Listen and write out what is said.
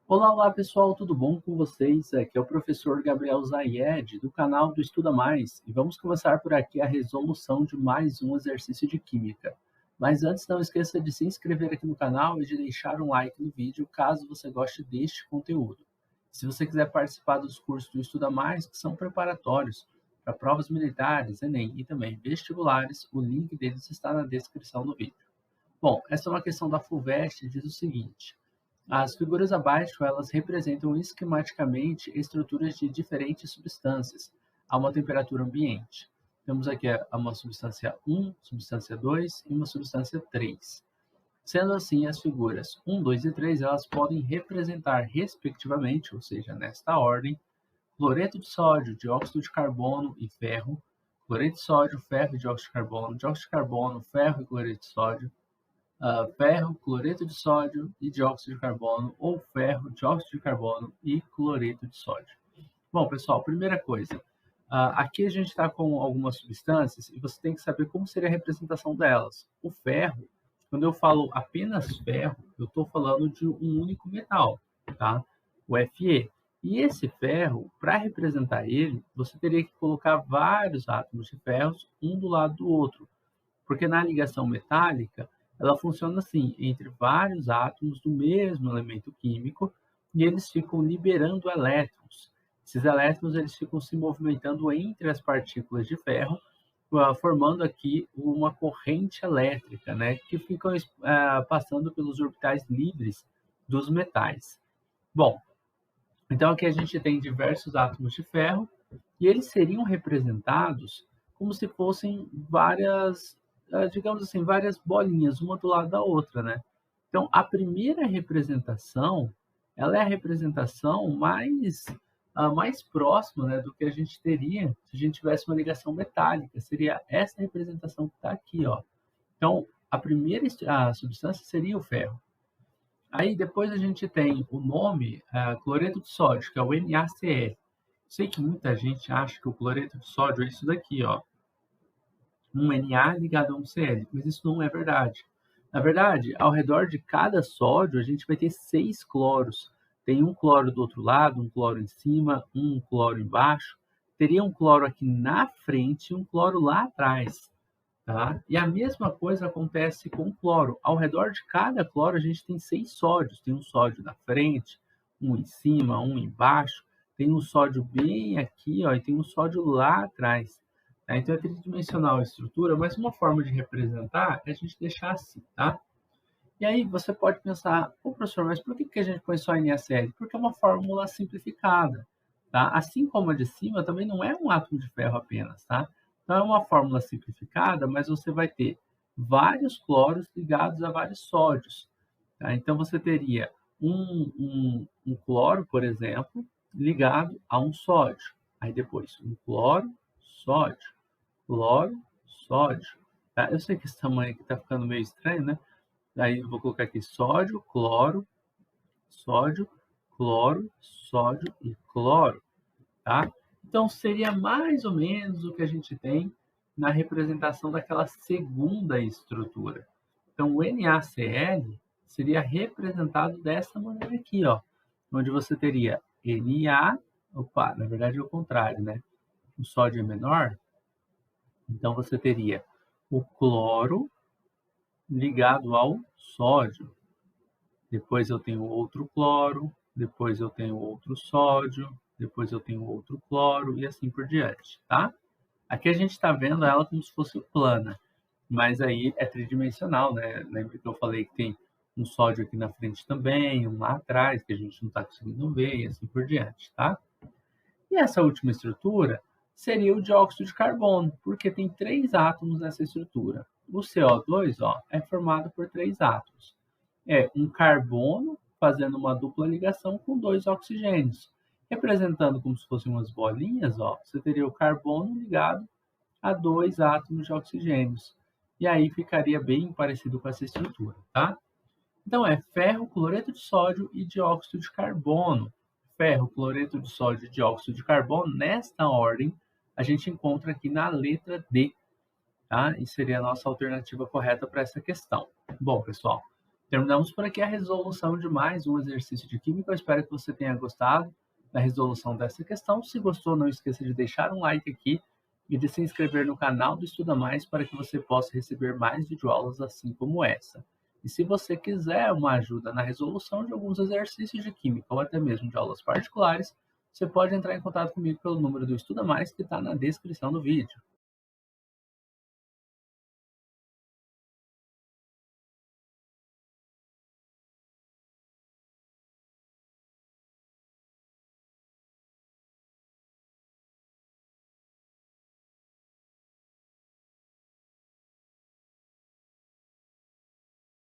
Olá, olá pessoal, tudo bom com vocês? Aqui é o professor Gabriel Zayed, do canal do Estuda Mais, e vamos começar por aqui a resolução de mais um exercício de Química. Mas antes, não esqueça de se inscrever aqui no canal e de deixar um like no vídeo, caso você goste deste conteúdo. Se você quiser participar dos cursos do Estuda Mais, que são preparatórios para provas militares, Enem e também vestibulares, o link deles está na descrição do vídeo. Bom, essa é uma questão da FUVEST e diz o seguinte: as figuras abaixo, elas representam esquematicamente estruturas de diferentes substâncias a uma temperatura ambiente. Temos aqui uma substância 1, substância 2 e uma substância 3. Sendo assim, as figuras 1, 2 e 3, elas podem representar, respectivamente, ou seja, nesta ordem, cloreto de sódio, dióxido de carbono e ferro, cloreto de sódio, ferro e dióxido de carbono, ferro e cloreto de sódio, ferro, cloreto de sódio e dióxido de carbono, ou ferro, dióxido de carbono e cloreto de sódio. Bom, pessoal, primeira coisa, aqui a gente está com algumas substâncias e você tem que saber como seria a representação delas. O ferro, quando eu falo apenas ferro, eu estou falando de um único metal, tá? O Fe. E esse ferro, para representar ele, você teria que colocar vários átomos de ferros um do lado do outro, porque na ligação metálica, ela funciona assim, entre vários átomos do mesmo elemento químico, e eles ficam liberando elétrons. Esses elétrons eles ficam se movimentando entre as partículas de ferro, formando aqui uma corrente elétrica, né, que ficam passando pelos orbitais livres dos metais. Bom, então aqui a gente tem diversos átomos de ferro, e eles seriam representados como se fossem várias, digamos assim, várias bolinhas, uma do lado da outra, né? Então, a primeira representação, ela é a representação mais próxima, né, do que a gente teria se a gente tivesse uma ligação metálica. Seria essa representação que está aqui, ó. Então, a primeira a substância seria o ferro. Aí depois a gente tem o nome, cloreto de sódio, que é o NaCl. Sei que muita gente acha que o cloreto de sódio é isso daqui, ó, um Na ligado a um Cl, mas isso não é verdade. Na verdade, ao redor de cada sódio, a gente vai ter 6 cloros. Tem um cloro do outro lado, um cloro em cima, um cloro embaixo. Teria um cloro aqui na frente e um cloro lá atrás. Tá? E a mesma coisa acontece com o cloro. Ao redor de cada cloro, a gente tem 6 sódios. Tem um sódio na frente, um em cima, um embaixo. Tem um sódio bem aqui, ó, e tem um sódio lá atrás. Tá? Então é tridimensional a estrutura, mas uma forma de representar é a gente deixar assim, tá? E aí você pode pensar, pô, professor, mas por que a gente põe só NaCl? Porque é uma fórmula simplificada, tá? Assim como a de cima, também não é um átomo de ferro apenas, tá? Então é uma fórmula simplificada, mas você vai ter vários cloros ligados a vários sódios, tá? Então você teria um cloro, por exemplo, ligado a um sódio. Aí depois um cloro, sódio, tá? Eu sei que esse tamanho aqui está ficando meio estranho, né? Aí eu vou colocar aqui sódio, cloro, sódio e cloro, tá? Então seria mais ou menos o que a gente tem na representação daquela segunda estrutura. Então o NaCl seria representado dessa maneira aqui, ó, onde você teria na verdade é o contrário, né? O sódio é menor, então você teria o cloro ligado ao sódio. Depois eu tenho outro cloro, depois eu tenho outro sódio, depois eu tenho outro cloro e assim por diante, tá? Aqui a gente está vendo ela como se fosse plana, mas aí é tridimensional, né? Lembra que eu falei que tem um sódio aqui na frente também, um lá atrás, que a gente não está conseguindo ver e assim por diante, tá? E essa última estrutura seria o dióxido de carbono, porque tem 3 átomos nessa estrutura. O CO2, ó, é formado por 3 átomos. É um carbono fazendo uma dupla ligação com 2 oxigênios. Representando como se fossem umas bolinhas, ó, você teria o carbono ligado a 2 átomos de oxigênios. E aí ficaria bem parecido com essa estrutura, tá? Então é ferro, cloreto de sódio e dióxido de carbono. Ferro, cloreto de sódio e dióxido de carbono, nesta ordem, a gente encontra aqui na letra D, tá? E seria a nossa alternativa correta para essa questão. Bom, pessoal, Terminamos por aqui a resolução de mais um exercício de química. Eu espero que você tenha gostado da resolução dessa questão. Se gostou, não esqueça de deixar um like aqui e de se inscrever no canal do Estuda Mais para que você possa receber mais videoaulas assim como essa. E se você quiser uma ajuda na resolução de alguns exercícios de química ou até mesmo de aulas particulares, você pode entrar em contato comigo pelo número do Estuda Mais que está na descrição do vídeo.